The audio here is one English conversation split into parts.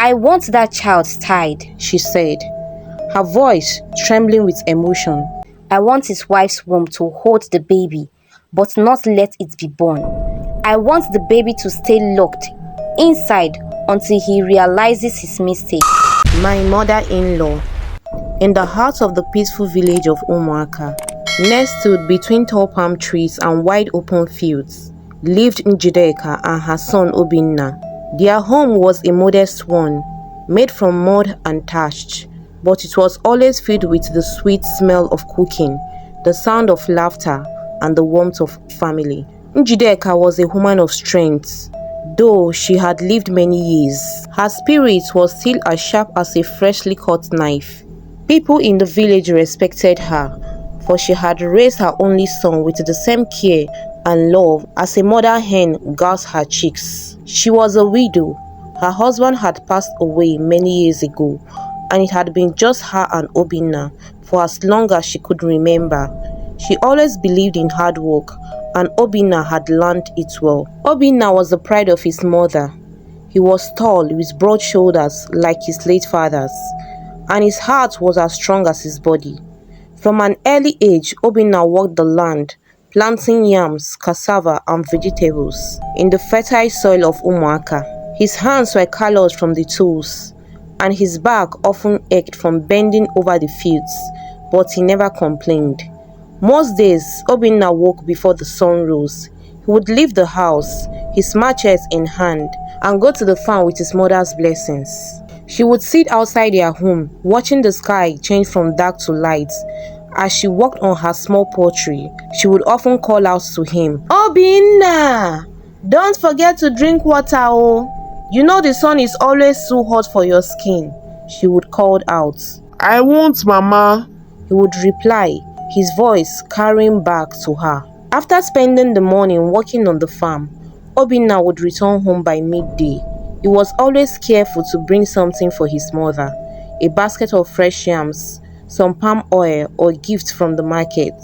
I want that child tied, she said, her voice trembling with emotion. I want his wife's womb to hold the baby, but not let it be born. I want the baby to stay locked inside until he realizes his mistake. My mother-in-law. In the heart of the peaceful village of Amaka, nestled between tall palm trees and wide open fields, lived Njideka and her son Obinna. Their home was a modest one, made from mud and thatch, but it was always filled with the sweet smell of cooking, the sound of laughter, and the warmth of family. Njideka was a woman of strength. Though she had lived many years, her spirit was still as sharp as a freshly cut knife. People in the village respected her, for she had raised her only son with the same care and love as a mother hen guards her chicks. She was a widow. Her husband had passed away many years ago, and it had been just her and Obinna for as long as she could remember. She always believed in hard work, and Obinna had learned it well. Obinna was the pride of his mother. He was tall with broad shoulders like his late father's, and his heart was as strong as his body. From an early age, Obinna worked the land, planting yams, cassava, and vegetables in the fertile soil of Amaka. His hands were calloused from the tools, and his back often ached from bending over the fields, but he never complained. Most days, Obinna woke before the sun rose. He would leave the house, his machete in hand, and go to the farm with his mother's blessings. She would sit outside their home, watching the sky change from dark to light. As she walked on her small poultry, she would often call out to him, "Obinna, don't forget to drink water, oh. You know the sun is always so hot for your skin," she would call out. "I won't, Mama," he would reply, his voice carrying back to her. After spending the morning working on the farm, Obinna would return home by midday. He was always careful to bring something for his mother, a basket of fresh yams, some palm oil, or gifts from the market.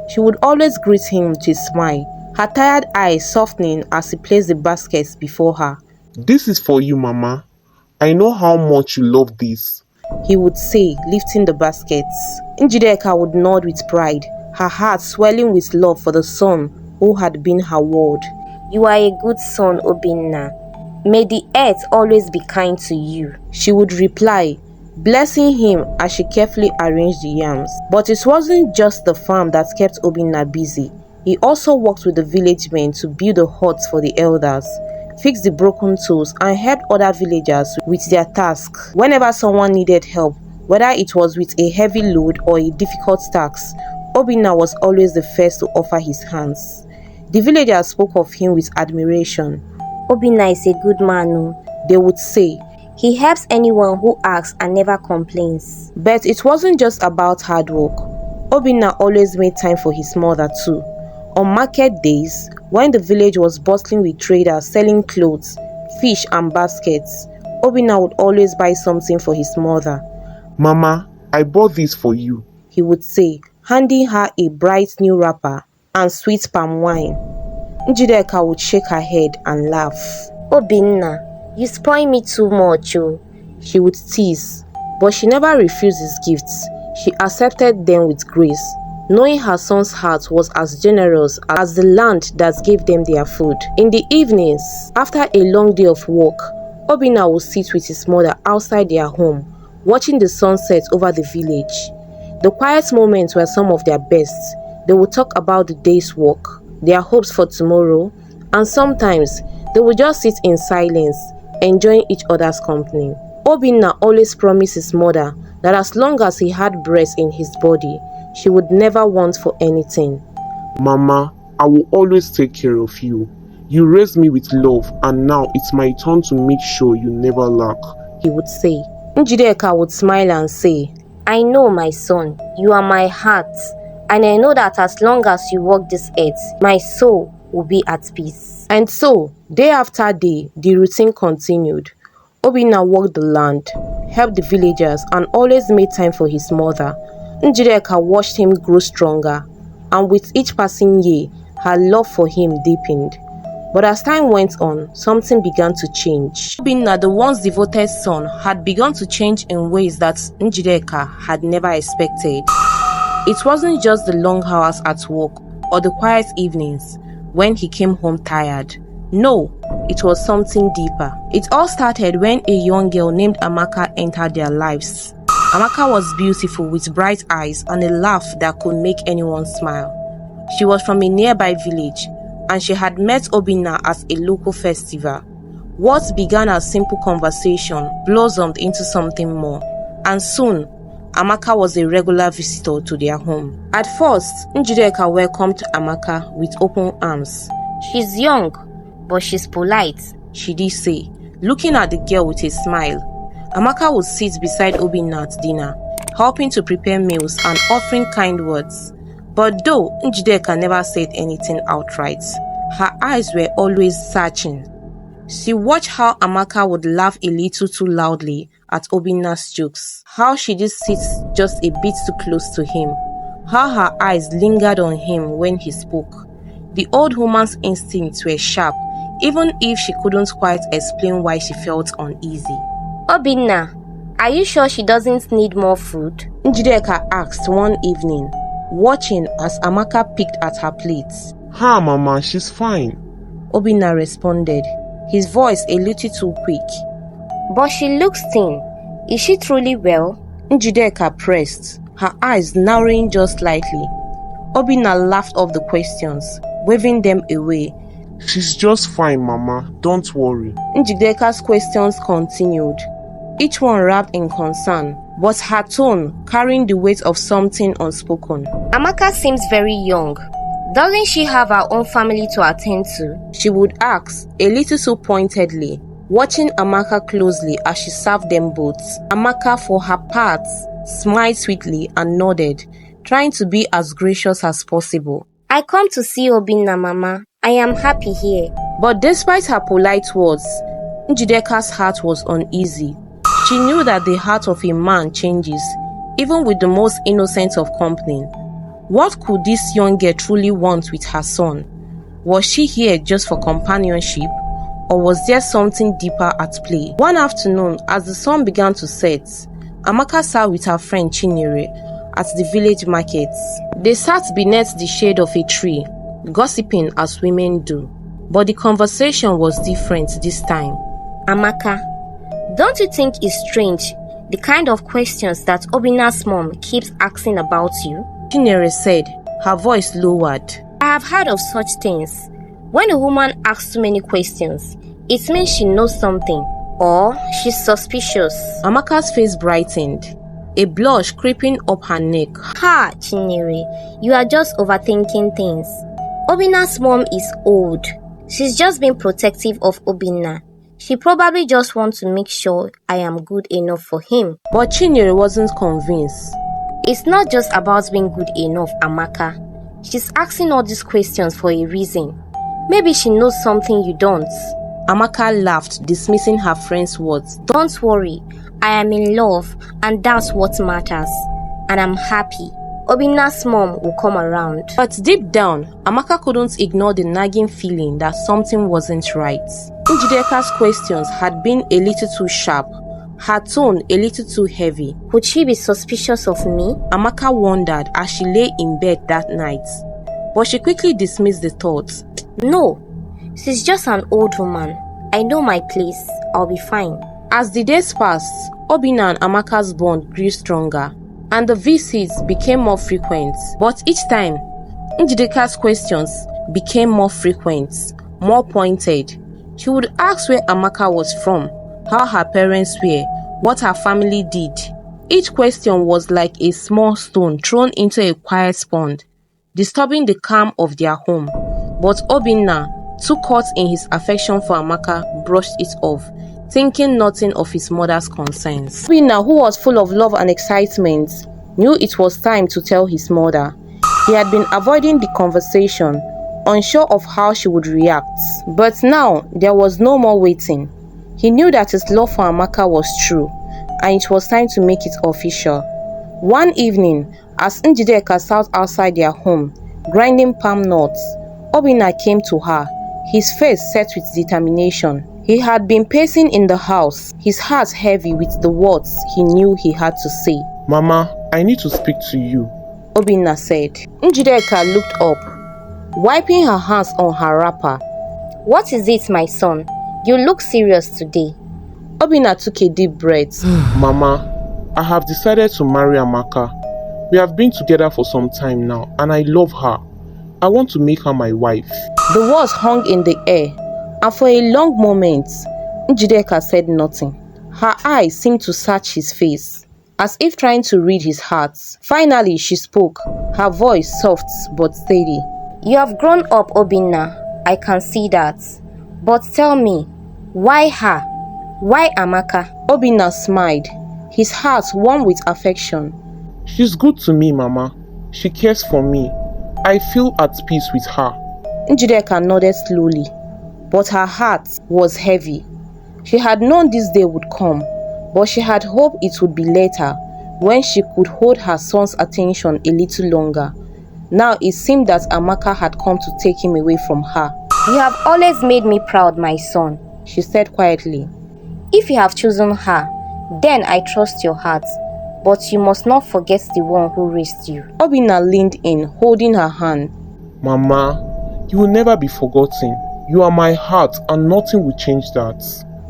She would always greet him with a smile, her tired eyes softening as he placed the baskets before her. "This is for you, Mama. I know how much you love this," he would say, lifting the baskets. Njideka would nod with pride, her heart swelling with love for the son who had been her world. "You are a good son, Obinna. May the earth always be kind to you," she would reply, blessing him as she carefully arranged the yams. But it wasn't just the farm that kept Obinna busy. He also worked with the village men to build the huts for the elders, fix the broken tools, and help other villagers with their tasks. Whenever someone needed help, whether it was with a heavy load or a difficult task, Obinna was always the first to offer his hands. The villagers spoke of him with admiration. "Obinna is a good man," they would say. "He helps anyone who asks and never complains." But it wasn't just about hard work. Obinna always made time for his mother too. On market days, when the village was bustling with traders selling clothes, fish, and baskets, Obinna would always buy something for his mother. "Mama, I bought this for you," he would say, handing her a bright new wrapper and sweet palm wine. Njideka would shake her head and laugh. "Obinna, you spoil me too much, oh," she would tease. But she never refused his gifts. She accepted them with grace, knowing her son's heart was as generous as the land that gave them their food. In the evenings, after a long day of work, Obinna would sit with his mother outside their home, watching the sunset over the village. The quiet moments were some of their best. They would talk about the day's work, their hopes for tomorrow, and sometimes they would just sit in silence, enjoying each other's company. Obinna always promised his mother that as long as he had breath in his body, she would never want for anything. "Mama, I will always take care of you. You raised me with love, and now it's my turn to make sure you never lack," he would say. Njideka would smile and say, "I know, my son, you are my heart, and I know that as long as you walk this earth, my soul will be at peace." And so, day after day, the routine continued. Obinna worked the land, helped the villagers, and always made time for his mother. Njideka watched him grow stronger, and with each passing year, her love for him deepened. But as time went on, something began to change. Obinna, the once devoted son, had begun to change in ways that Njideka had never expected. It wasn't just the long hours at work or the quiet evenings when he came home tired. No, it was something deeper. It all started when a young girl named Amaka entered their lives. Amaka was beautiful with bright eyes and a laugh that could make anyone smile. She was from a nearby village and she had met Obina at a local festival. What began as simple conversation blossomed into something more, and soon, Amaka was a regular visitor to their home. At first, Njideka welcomed Amaka with open arms. "She's young, but she's polite," she did say, looking at the girl with a smile. Amaka would sit beside Obinna at dinner, helping to prepare meals and offering kind words. But though Njideka never said anything outright, her eyes were always searching. She watched how Amaka would laugh a little too loudly at Obinna's jokes, how she did sit just a bit too close to him, how her eyes lingered on him when he spoke. The old woman's instincts were sharp, even if she couldn't quite explain why she felt uneasy. "Obinna, are you sure she doesn't need more food?" Njideka asked one evening, watching as Amaka picked at her plates. Ha, Mama, she's fine. Obinna responded, his voice a little too quick. "But she looks thin. Is she truly well?" Njideka pressed, her eyes narrowing just slightly. Obinna laughed off the questions, waving them away. She's just fine, Mama. Don't worry. Njideka's questions continued, each one wrapped in concern, but her tone carrying the weight of something unspoken. "Amaka seems very young. Doesn't she have her own family to attend to?" she would ask, a little so pointedly, watching Amaka closely as she served them both. Amaka, for her part, smiled sweetly and nodded, trying to be as gracious as possible. "I come to see Obinna, Mama. I am happy here." But despite her polite words, Njideka's heart was uneasy. She knew that the heart of a man changes, even with the most innocent of company. What could this young girl truly want with her son? Was she here just for companionship, or was there something deeper at play? One afternoon, as the sun began to set, Amaka sat with her friend Chinyere at the village markets. They sat beneath the shade of a tree, gossiping as women do. But the conversation was different this time. "Amaka, don't you think it's strange, the kind of questions that Obinna's mom keeps asking about you?" Chinyere said, her voice lowered. "I have heard of such things. When a woman asks too many questions, it means she knows something, or she's suspicious." Amaka's face brightened, a blush creeping up her neck. "Ha, Chinyere, you are just overthinking things. Obinna's mom is old. She's just being protective of Obinna. She probably just wants to make sure I am good enough for him." But Chinyere wasn't convinced. "It's not just about being good enough, Amaka. She's asking all these questions for a reason. Maybe she knows something you don't." Amaka laughed, dismissing her friend's words. "Don't worry, I am in love and that's what matters. And I'm happy. Obinna's mom will come around." But deep down, Amaka couldn't ignore the nagging feeling that something wasn't right. Njideka's questions had been a little too sharp, her tone a little too heavy. Would she be suspicious of me? Amaka wondered as she lay in bed that night. But she quickly dismissed the thoughts. "No, she's just an old woman. I know my place. I'll be fine." As the days passed, Obina and Amaka's bond grew stronger, and the visits became more frequent. But each time, Njideka's questions became more frequent, more pointed. She would ask where Amaka was from, how her parents were, what her family did. Each question was like a small stone thrown into a quiet pond, disturbing the calm of their home. But Obinna, too caught in his affection for Amaka, brushed it off, thinking nothing of his mother's concerns. Obinna, who was full of love and excitement, knew it was time to tell his mother. He had been avoiding the conversation, unsure of how she would react. But now, there was no more waiting. He knew that his love for Amaka was true, and it was time to make it official. One evening, as Njideka sat outside their home, grinding palm nuts, Obina came to her, his face set with determination. He had been pacing in the house, his heart heavy with the words he knew he had to say. Mama, I need to speak to you, Obinna said. Njideka looked up, wiping her hands on her wrapper. What is it, my son? You look serious today. Obinna took a deep breath. Mama, I have decided to marry Amaka. We have been together for some time now and I love her. I want to make her my wife. The words hung in the air, and for a long moment, Njideka said nothing. Her eyes seemed to search his face, as if trying to read his heart. Finally, she spoke, her voice soft but steady. You have grown up, Obinna. I can see that. But tell me, why her? Why Amaka? Obinna smiled, his heart warm with affection. She's good to me, Mama. She cares for me. I feel at peace with her. Njideka nodded slowly, but her heart was heavy. She had known this day would come, but she had hoped it would be later, when she could hold her son's attention a little longer. Now it seemed that Amaka had come to take him away from her. You have always made me proud, my son, she said quietly. If you have chosen her, then I trust your heart. But you must not forget the one who raised you. Obinna leaned in, holding her hand. Mama, you will never be forgotten. You are my heart and nothing will change that.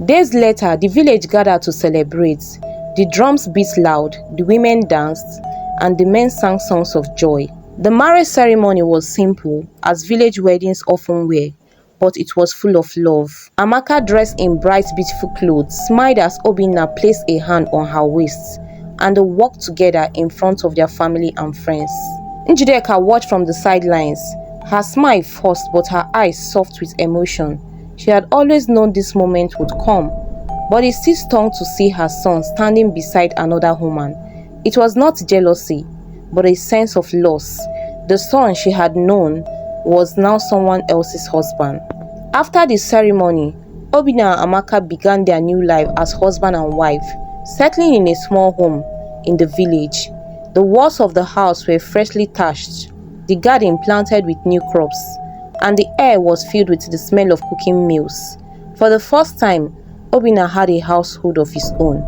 Days later, the village gathered to celebrate. The drums beat loud, the women danced, and the men sang songs of joy. The marriage ceremony was simple, as village weddings often were, but it was full of love. Amaka, dressed in bright, beautiful clothes, smiled as Obinna placed a hand on her waist, and they walked together in front of their family and friends. Njideka watched from the sidelines, her smile forced but her eyes soft with emotion. She had always known this moment would come, but it still stung to see her son standing beside another woman. It was not jealousy, but a sense of loss. The son she had known was now someone else's husband. After the ceremony, Obina and Amaka began their new life as husband and wife, settling in a small home in the village. The walls of the house were freshly thatched, the garden planted with new crops, and the air was filled with the smell of cooking meals. For the first time, Obina had a household of his own,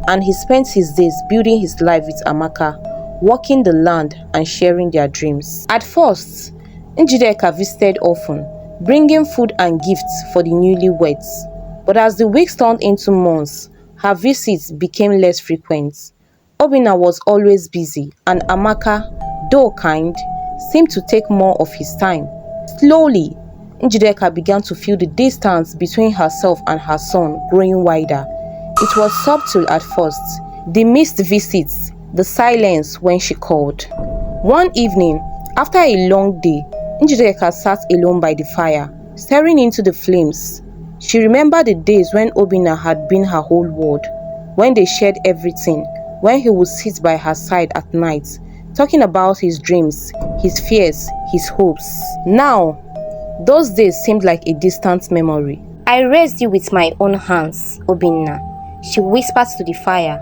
and he spent his days building his life with Amaka, working the land and sharing their dreams. At first, Njideka visited often, bringing food and gifts for the newlyweds. But as the weeks turned into months, her visits became less frequent. Obina was always busy, and Amaka, though kind, seemed to take more of his time. Slowly, Njideka began to feel the distance between herself and her son growing wider. It was subtle at first, the missed visits, the silence when she called. One evening, after a long day, Njideka sat alone by the fire, staring into the flames. She remembered the days when Obina had been her whole world, when they shared everything, when he would sit by her side at night, talking about his dreams, his fears, his hopes. Now, those days seemed like a distant memory. I raised you with my own hands, Obinna, she whispered to the fire,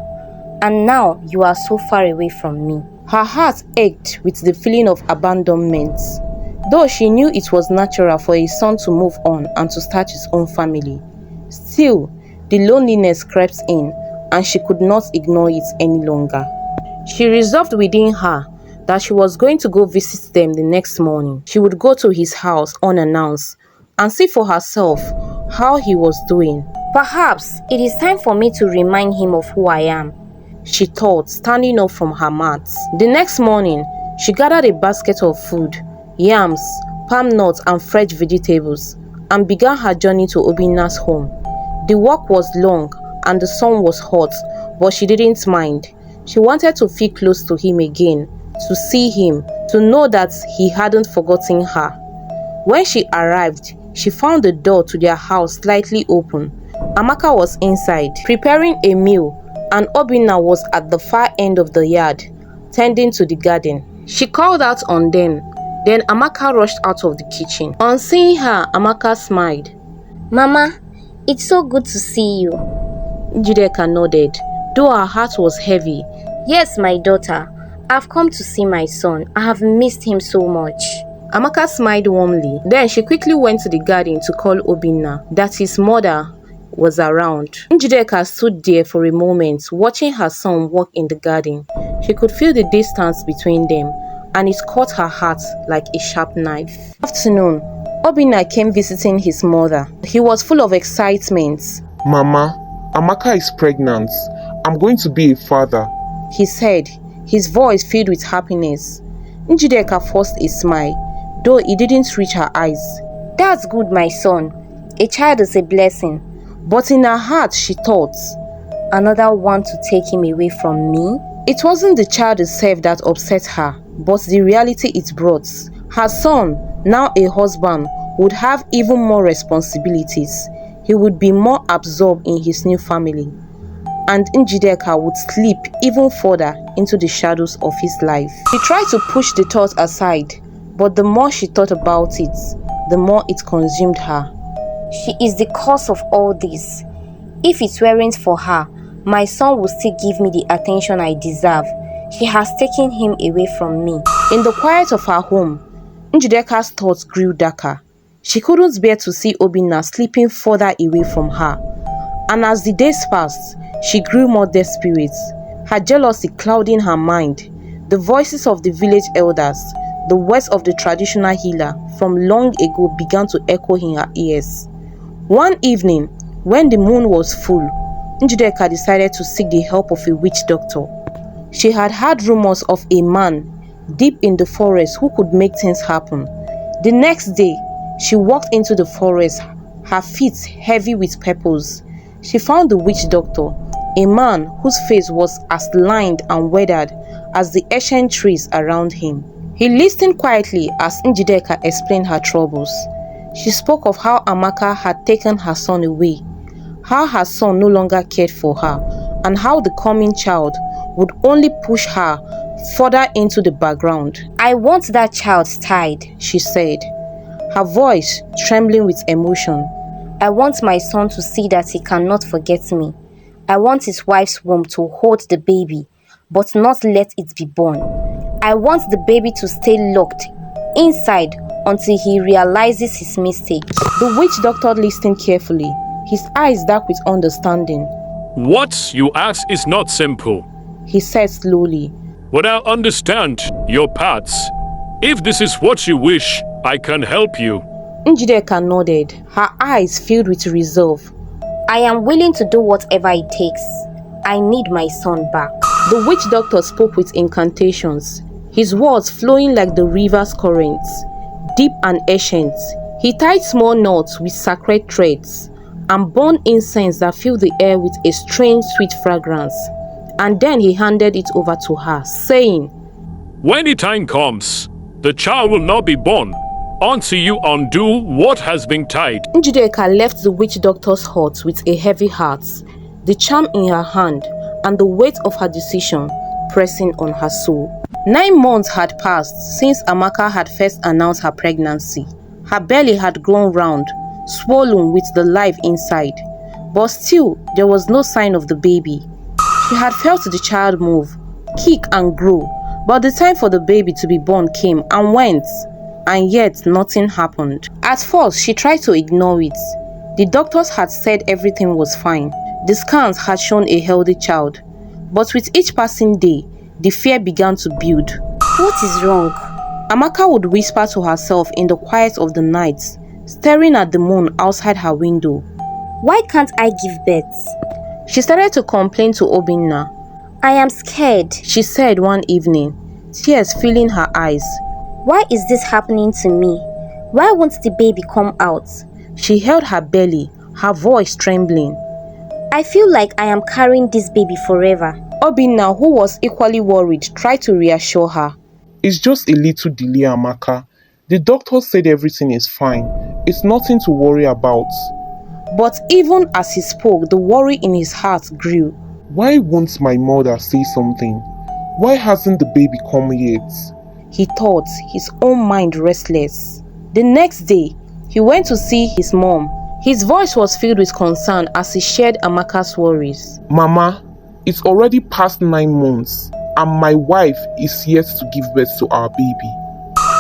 and now you are so far away from me. Her heart ached with the feeling of abandonment. Though she knew it was natural for a son to move on and to start his own family, still, the loneliness crept in, and she could not ignore it any longer. She resolved within her that she was going to go visit them the next morning. She would go to his house unannounced and see for herself how he was doing. Perhaps it is time for me to remind him of who I am, she thought, standing up from her mat. The next morning, she gathered a basket of food, yams, palm nuts and fresh vegetables, and began her journey to Obinna's home. The walk was long and the sun was hot, but she didn't mind. She wanted to feel close to him again, to see him, to know that he hadn't forgotten her. When she arrived, she found the door to their house slightly open. Amaka was inside, preparing a meal, and Obinna was at the far end of the yard, tending to the garden. She called out on them. Then Amaka rushed out of the kitchen. On seeing her, Amaka smiled. Mama, it's so good to see you. Njideka nodded, though her heart was heavy. Yes, my daughter. I've come to see my son. I have missed him so much. Amaka smiled warmly. Then she quickly went to the garden to call Obinna that his mother was around. Njideka stood there for a moment, watching her son walk in the garden. She could feel the distance between them, and it caught her heart like a sharp knife. Afternoon, Obinna came visiting his mother. He was full of excitement. Mama, Amaka is pregnant. I'm going to be a father, he said, his voice filled with happiness. Njideka forced a smile, though it didn't reach her eyes. That's good, my son. A child is a blessing. But in her heart, she thought, another one to take him away from me? It wasn't the child itself that upset her, but the reality it brought. Her son, now a husband, would have even more responsibilities. He would be more absorbed in his new family. And Njideka would slip even further into the shadows of his life. She tried to push the thought aside, but the more she thought about it, the more it consumed her. She is the cause of all this. If it weren't for her, my son would still give me the attention I deserve. She has taken him away from me. In the quiet of her home, Njideka's thoughts grew darker. She couldn't bear to see Obinna slipping further away from her. And as the days passed, she grew more desperate, her jealousy clouding her mind. The voices of the village elders, the words of the traditional healer from long ago began to echo in her ears. One evening, when the moon was full, Njideka decided to seek the help of a witch doctor. She had heard rumors of a man deep in the forest who could make things happen. The next day, she walked into the forest, her feet heavy with pebbles. She found the witch doctor, a man whose face was as lined and weathered as the ancient trees around him. He listened quietly as Njideka explained her troubles. She spoke of how Amaka had taken her son away, how her son no longer cared for her, and how the coming child would only push her further into the background. I want that child tied, she said, her voice trembling with emotion. I want my son to see that he cannot forget me. I want his wife's womb to hold the baby, but not let it be born. I want the baby to stay locked inside until he realizes his mistake. The witch doctor listened carefully, his eyes dark with understanding. What you ask is not simple, he said slowly. But I understand your paths. If this is what you wish, I can help you. Njideka nodded, her eyes filled with resolve. I am willing to do whatever it takes. I need my son back. The witch doctor spoke with incantations, his words flowing like the river's currents, deep and ancient. He tied small knots with sacred threads and burned incense that filled the air with a strange sweet fragrance. And then he handed it over to her, saying, When the time comes, the child will not be born until you undo what has been tied. Njideka left the witch doctor's hut with a heavy heart, the charm in her hand and the weight of her decision pressing on her soul. 9 months had passed since Amaka had first announced her pregnancy. Her belly had grown round, swollen with the life inside, but still there was no sign of the baby. She had felt the child move, kick and grow, but the time for the baby to be born came and went, and yet nothing happened. At first, she tried to ignore it. The doctors had said everything was fine. The scans had shown a healthy child. But with each passing day, the fear began to build. What is wrong? Amaka would whisper to herself in the quiet of the night, staring at the moon outside her window. Why can't I give birth? She started to complain to Obinna. I am scared, she said one evening, tears filling her eyes. Why is this happening to me? Why won't the baby come out? She held her belly, her voice trembling. I feel like I am carrying this baby forever. Obinna, who was equally worried, tried to reassure her. It's just a little delay, Amaka. The doctor said everything is fine. It's nothing to worry about. But even as he spoke, the worry in his heart grew. Why won't my mother say something? Why hasn't the baby come yet? He thought, his own mind restless. The next day, he went to see his mom. His voice was filled with concern as he shared Amaka's worries. Mama, it's already past 9 months and my wife is yet to give birth to our baby.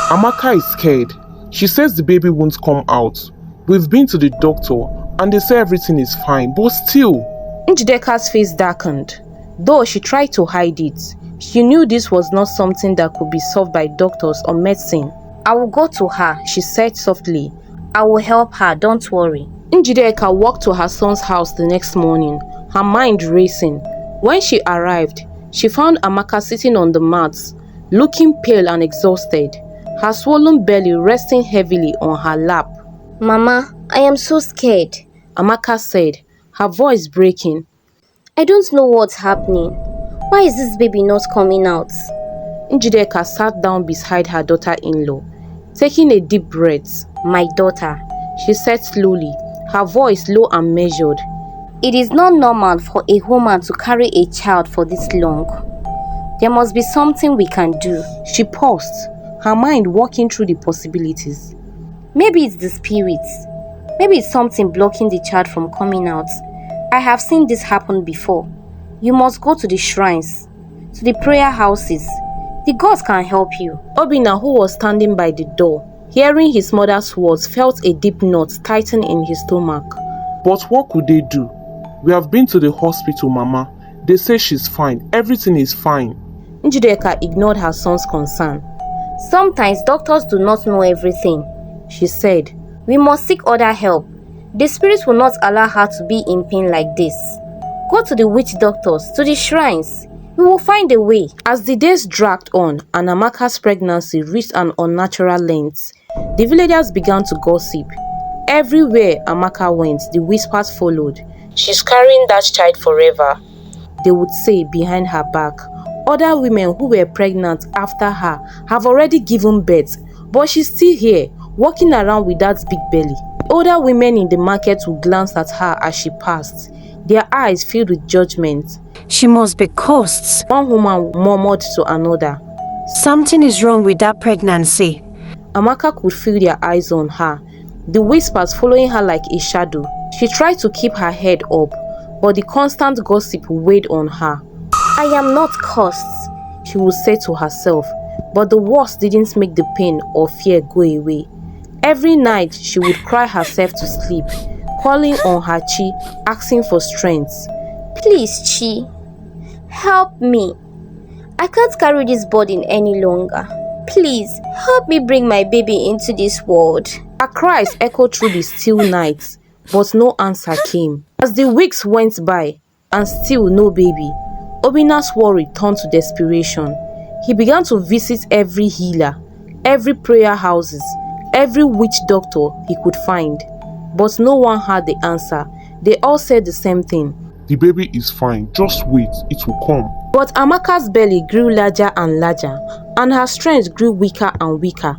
Amaka is scared. She says the baby won't come out. We've been to the doctor and they say everything is fine, but still. Njideka's face darkened. Though she tried to hide it, she knew this was not something that could be solved by doctors or medicine. I will go to her, she said softly. I will help her, don't worry. Njideka walked to her son's house the next morning, her mind racing. When she arrived, she found Amaka sitting on the mats, looking pale and exhausted, her swollen belly resting heavily on her lap. Mama, I am so scared, Amaka said, her voice breaking. I don't know what's happening. Why is this baby not coming out? Njideka sat down beside her daughter-in-law, taking a deep breath. My daughter, she said slowly, her voice low and measured. It is not normal for a woman to carry a child for this long. There must be something we can do. She paused, her mind walking through the possibilities. Maybe it's the spirits. Maybe it's something blocking the child from coming out. I have seen this happen before. You must go to the shrines, to the prayer houses. The gods can help you. Obina, who was standing by the door, hearing his mother's words, felt a deep knot tighten in his stomach. But what could they do? We have been to the hospital, Mama. They say she's fine. Everything is fine. Njideka ignored her son's concern. Sometimes doctors do not know everything, she said. We must seek other help. The spirits will not allow her to be in pain like this. Go to the witch doctors, to the shrines. We will find a way. As the days dragged on and Amaka's pregnancy reached an unnatural length, the villagers began to gossip. Everywhere Amaka went, the whispers followed. She's carrying that child forever, they would say behind her back. Other women who were pregnant after her have already given birth, but she's still here, walking around with that big belly. Older women in the market would glance at her as she passed, their eyes filled with judgment. She must be cursed. One woman murmured to another. Something is wrong with that pregnancy. Amaka could feel their eyes on her, the whispers following her like a shadow. She tried to keep her head up, but the constant gossip weighed on her. I am not cursed, she would say to herself, but the words didn't make the pain or fear go away. Every night she would cry herself to sleep, calling on her Chi, asking for strength. Please, Chi, help me. I can't carry this burden any longer. Please, help me bring my baby into this world. Her cries echoed through the still night, but no answer came. As the weeks went by, and still no baby, Obina's worry turned to desperation. He began to visit every healer, every prayer houses, every witch doctor he could find. But no one had the answer. They all said the same thing. The baby is fine. Just wait. It will come. But Amaka's belly grew larger and larger, and her strength grew weaker and weaker.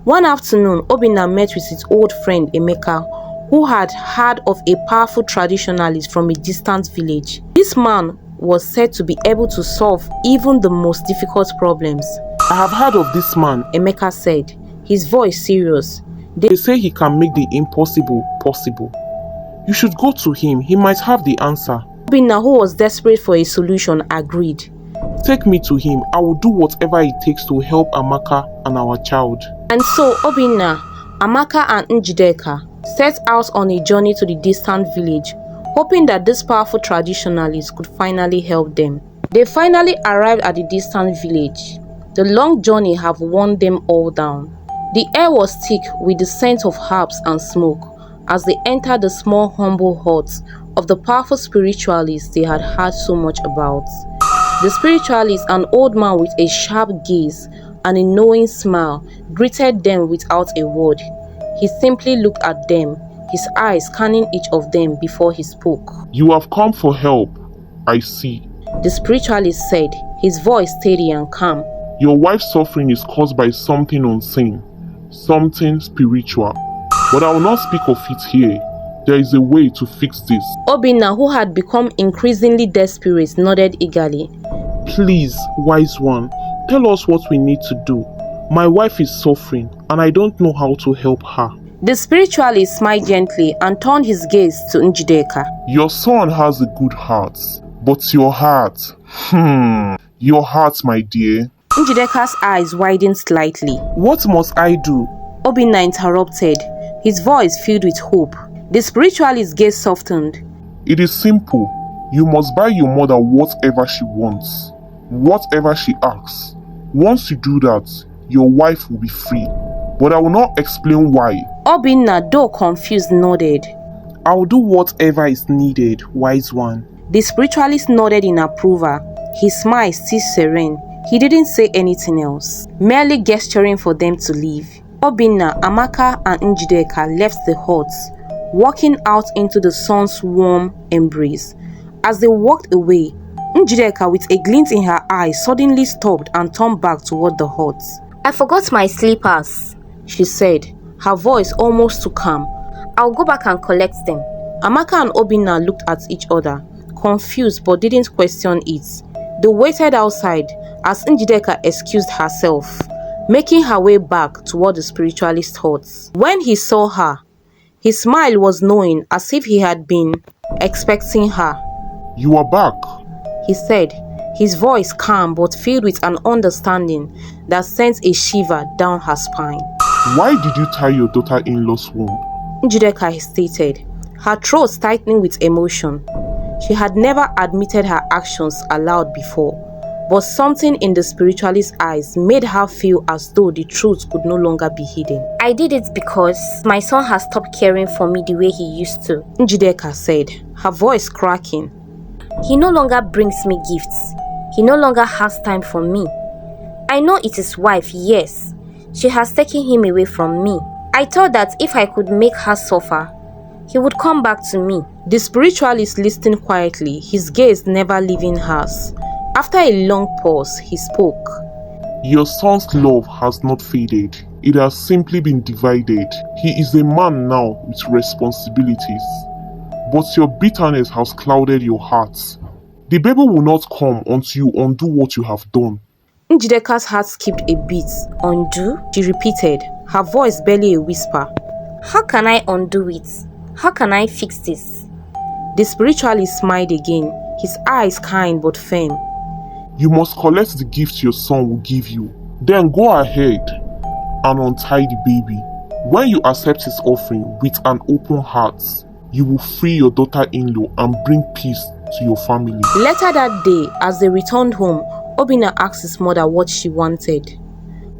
One afternoon, Obina met with his old friend Amaka, who had heard of a powerful traditionalist from a distant village. This man was said to be able to solve even the most difficult problems. I have heard of this man, Amaka said, his voice serious. They say he can make the impossible possible. You should go to him. He might have the answer. Obinna, who was desperate for a solution, agreed. Take me to him. I will do whatever it takes to help Amaka and our child. And so Obinna, Amaka and Njideka set out on a journey to the distant village, hoping that this powerful traditionalist could finally help them. They finally arrived at the distant village. The long journey had worn them all down. The air was thick with the scent of herbs and smoke as they entered the small humble hut of the powerful spiritualist they had heard so much about. The spiritualist, an old man with a sharp gaze and a knowing smile, greeted them without a word. He simply looked at them, his eyes scanning each of them before he spoke. You have come for help, I see. The spiritualist said, his voice steady and calm. Your wife's suffering is caused by something unseen, something spiritual. But I will not speak of it here. There is a way to fix this. Obinna, who had become increasingly desperate, nodded eagerly. Please, wise one, tell us what we need to do. My wife is suffering and I don't know how to help her. The spiritualist smiled gently and turned his gaze to Njideka. Your son has a good heart, but your heart, your heart, my dear. Njideka's eyes widened slightly. What must I do? Obinna interrupted, his voice filled with hope. The spiritualist's gaze softened. It is simple. You must buy your mother whatever she wants, whatever she asks. Once you do that, your wife will be free. But I will not explain why. Obinna, though confused, nodded. I will do whatever is needed, wise one. The spiritualist nodded in approval, his smile still serene. He didn't say anything else, merely gesturing for them to leave. Obinna, Amaka and Njideka left the hut, walking out into the sun's warm embrace. As they walked away, Njideka, with a glint in her eye, suddenly stopped and turned back toward the hut. I forgot my slippers, she said, her voice almost too calm. I'll go back and collect them. Amaka and Obinna looked at each other, confused but didn't question it. They waited outside as Njideka excused herself, making her way back toward the spiritualist hut. When he saw her, his smile was knowing, as if he had been expecting her. You are back, he said, his voice calm but filled with an understanding that sent a shiver down her spine. Why did you tie your daughter-in-law's womb? Njideka hesitated, her throat tightening with emotion. She had never admitted her actions aloud before, but something in the spiritualist's eyes made her feel as though the truth could no longer be hidden. I did it because my son has stopped caring for me the way he used to, Njideka said, her voice cracking. He no longer brings me gifts. He no longer has time for me. I know it is wife, yes. She has taken him away from me. I thought that if I could make her suffer, he would come back to me. The spiritualist listened quietly, his gaze never leaving hers. After a long pause, he spoke. Your son's love has not faded. It has simply been divided. He is a man now with responsibilities. But your bitterness has clouded your heart. The baby will not come until you undo what you have done. Njideka's heart skipped a beat. Undo? She repeated, her voice barely a whisper. How can I undo it? How can I fix this? The spiritualist smiled again, his eyes kind but firm. You must collect the gift your son will give you. Then go ahead and untie the baby. When you accept his offering with an open heart, you will free your daughter-in-law and bring peace to your family. Later that day, as they returned home, Obinna asked his mother what she wanted.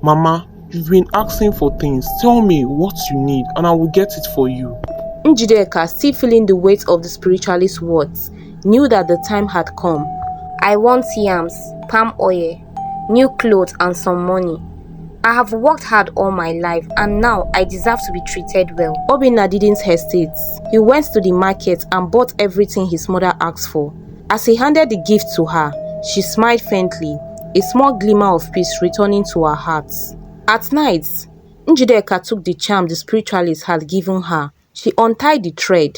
Mama, you've been asking for things. Tell me what you need and I will get it for you. Njideka, still feeling the weight of the spiritualist's words, knew that the time had come. I want yams, palm oil, new clothes and some money. I have worked hard all my life and now I deserve to be treated well. Obinna didn't hesitate. He went to the market and bought everything his mother asked for. As he handed the gift to her, she smiled faintly, a small glimmer of peace returning to her heart. At night, Njideka took the charm the spiritualist had given her. She untied the thread.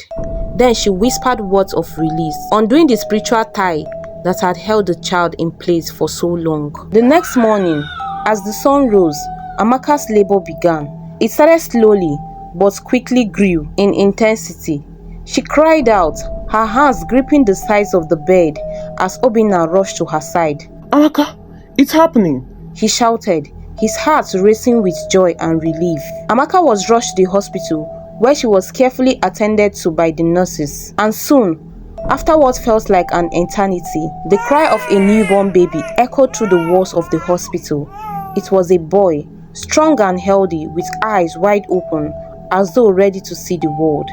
Then she whispered words of release, undoing the spiritual tie that had held the child in place for so long. The next morning, as the sun rose, Amaka's labor began. It started slowly, but quickly grew in intensity. She cried out, her hands gripping the sides of the bed as Obinna rushed to her side. Amaka, it's happening, he shouted, his heart racing with joy and relief. Amaka was rushed to the hospital, where she was carefully attended to by the nurses, and soon, after what felt like an eternity, the cry of a newborn baby echoed through the walls of the hospital. It was a boy, strong and healthy, with eyes wide open, as though ready to see the world.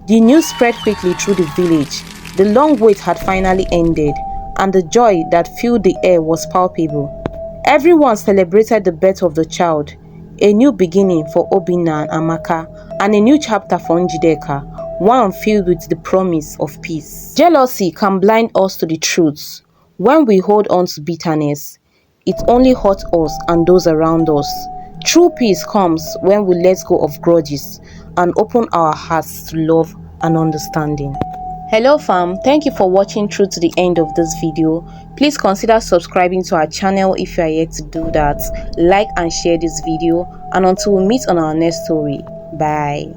The news spread quickly through the village. The long wait had finally ended, and the joy that filled the air was palpable. Everyone celebrated the birth of the child, a new beginning for Obina and Amaka, and a new chapter for Njideka, one filled with the promise of peace. Jealousy can blind us to the truth. When we hold on to bitterness, it only hurts us and those around us. True peace comes when we let go of grudges and open our hearts to love and understanding. Hello fam, thank you for watching through to the end of this video. Please consider subscribing to our channel if you are yet to do that. Like and share this video, and until we meet on our next story. Bye.